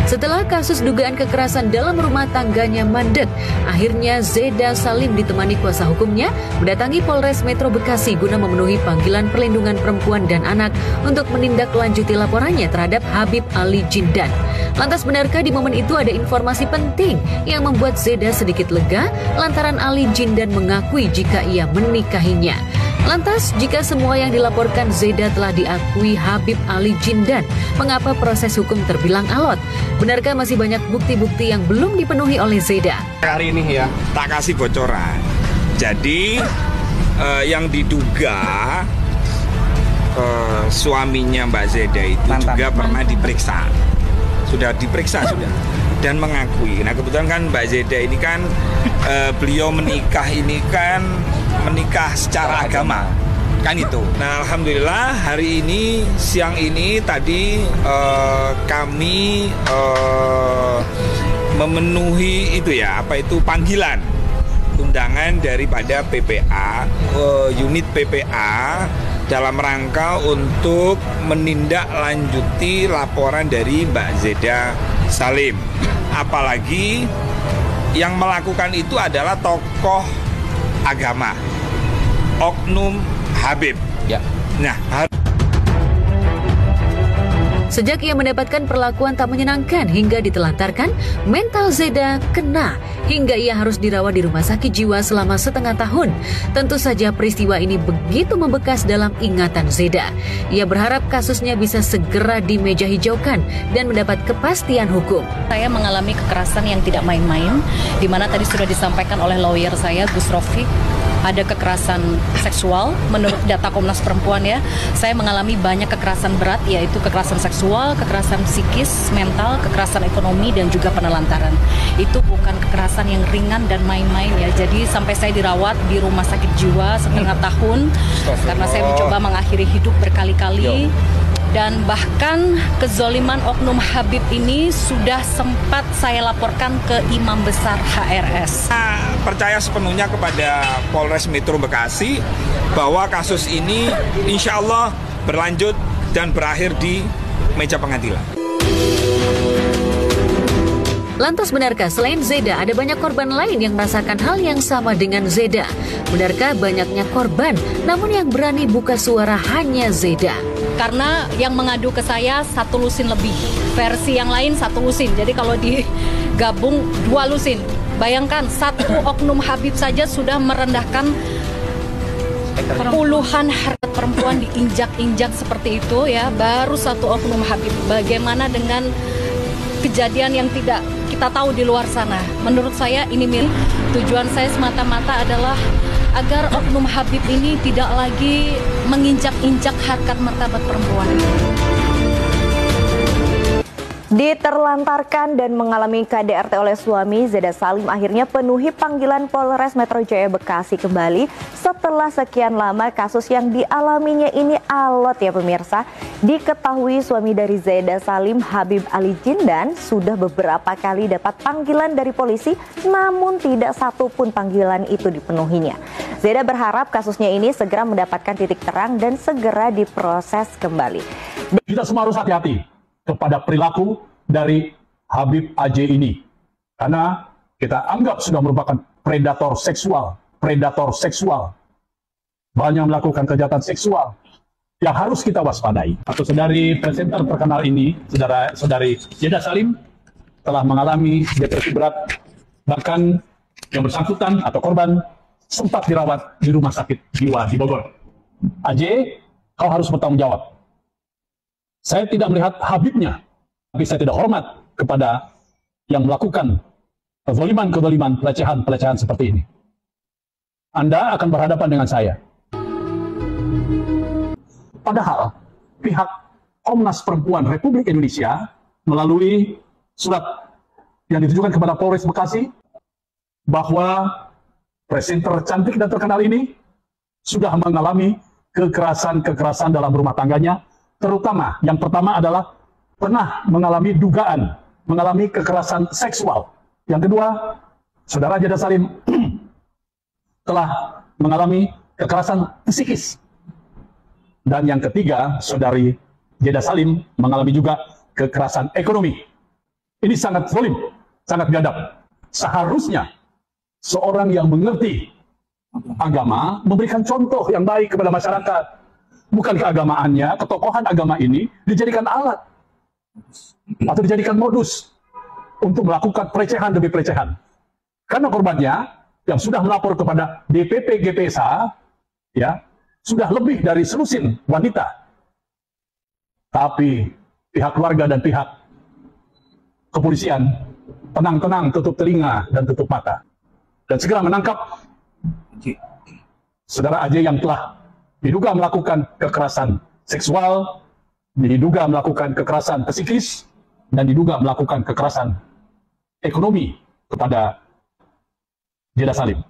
Setelah kasus dugaan kekerasan dalam rumah tangganya mandek, akhirnya Zeda Salim ditemani kuasa hukumnya mendatangi Polres Metro Bekasi guna memenuhi panggilan perlindungan perempuan dan anak untuk menindaklanjuti laporannya terhadap Habib Ali Jindan. Lantas benarkah di momen itu ada informasi penting yang membuat Zeda sedikit lega lantaran Ali Jindan mengakui jika ia menikahinya? Lantas, jika semua yang dilaporkan Zeda telah diakui Habib Ali Jindan, mengapa proses hukum terbilang alot? Benarkah masih banyak bukti-bukti yang belum dipenuhi oleh Zeda? Hari ini ya, tak kasih bocoran. Jadi, yang diduga suaminya Mbak Zeda itu juga pernah diperiksa. Sudah diperiksa, sudah. Dan mengakui. Nah, kebetulan kan Mbak Zeda ini kan, beliau menikah ini kan menikah secara agama, kan itu. Nah, alhamdulillah hari ini siang ini tadi kami memenuhi itu ya, apa itu panggilan undangan daripada PPA, unit PPA dalam rangka untuk menindaklanjuti laporan dari Mbak Zeda Salim. Apalagi yang melakukan itu adalah tokoh agama, oknum Habib. Ya. Nah, sejak ia mendapatkan perlakuan tak menyenangkan hingga ditelantarkan, mental Zeda kena hingga ia harus dirawat di rumah sakit jiwa selama setengah tahun. Tentu saja peristiwa ini begitu membekas dalam ingatan Zeda. Ia berharap kasusnya bisa segera dimeja hijaukan dan mendapat kepastian hukum. Saya mengalami kekerasan yang tidak main-main, di mana tadi sudah disampaikan oleh lawyer saya, Gus Rofiq. Ada kekerasan seksual, menurut data Komnas Perempuan ya, saya mengalami banyak kekerasan berat, yaitu kekerasan seksual, kekerasan psikis, mental, kekerasan ekonomi, dan juga penelantaran. Itu bukan kekerasan yang ringan dan main-main ya, jadi sampai saya dirawat di rumah sakit jiwa setengah tahun, karena saya mencoba mengakhiri hidup berkali-kali. Dan bahkan kezoliman oknum Habib ini sudah sempat saya laporkan ke Imam Besar HRS. Percaya sepenuhnya kepada Polres Metro Bekasi bahwa kasus ini insya Allah berlanjut dan berakhir di meja pengadilan. Lantas benarkah selain Zeda ada banyak korban lain yang merasakan hal yang sama dengan Zeda? Benarkah banyaknya korban namun yang berani buka suara hanya Zeda? Karena yang mengadu ke saya 1 lusin lebih, versi yang lain 1 lusin. Jadi kalau digabung 2 lusin. Bayangkan 1 oknum Habib saja sudah merendahkan puluhan harkat perempuan diinjak-injak seperti itu ya. Baru 1 oknum Habib. Bagaimana dengan kejadian yang tidak kita tahu di luar sana? Menurut saya ini tujuan saya semata-mata adalah agar oknum Habib ini tidak lagi menginjak-injak harkat martabat perempuan. Diterlantarkan dan mengalami KDRT oleh suami, Zeda Salim akhirnya penuhi panggilan Polres Metro Jaya Bekasi kembali setelah sekian lama kasus yang dialaminya ini alot ya pemirsa. Diketahui suami dari Zeda Salim, Habib Ali Jindan, sudah beberapa kali dapat panggilan dari polisi, namun tidak satupun panggilan itu dipenuhinya. Zeda berharap kasusnya ini segera mendapatkan titik terang dan segera diproses kembali. Kita semua harus hati-hati kepada perilaku dari Habib AJ ini. Karena kita anggap sudah merupakan predator seksual. Banyak melakukan kejahatan seksual yang harus kita waspadai. Atau saudari presenter terkenal ini, saudari Zeda Salim, telah mengalami depresi berat. Bahkan yang bersangkutan atau korban sempat dirawat di rumah sakit jiwa di Bogor. AJ, kau harus bertanggung jawab. Saya tidak melihat Habibnya, tapi saya tidak hormat kepada yang melakukan kezaliman, pelecehan seperti ini. Anda akan berhadapan dengan saya. Padahal pihak Komnas Perempuan Republik Indonesia melalui surat yang ditujukan kepada Polres Bekasi bahwa presenter cantik dan terkenal ini sudah mengalami kekerasan dalam rumah tangganya. Terutama yang pertama adalah pernah mengalami mengalami kekerasan seksual. Yang kedua, saudara Zeda Salim telah mengalami kekerasan psikis. Dan yang ketiga, saudari Zeda Salim mengalami juga kekerasan ekonomi. Ini sangat zalim, sangat biadab. Seharusnya seorang yang mengerti agama memberikan contoh yang baik kepada masyarakat. Bukan keagamaannya, ketokohan agama ini dijadikan alat atau dijadikan modus untuk melakukan pelecehan demi pelecehan. Karena korbannya yang sudah melapor kepada DPP GPSA, ya, sudah lebih dari selusin wanita. Tapi pihak keluarga dan pihak kepolisian tenang-tenang tutup telinga dan tutup mata dan segera menangkap saudara AJ yang telah diduga melakukan kekerasan seksual, diduga melakukan kekerasan psikis, dan diduga melakukan kekerasan ekonomi kepada Zeda Salim.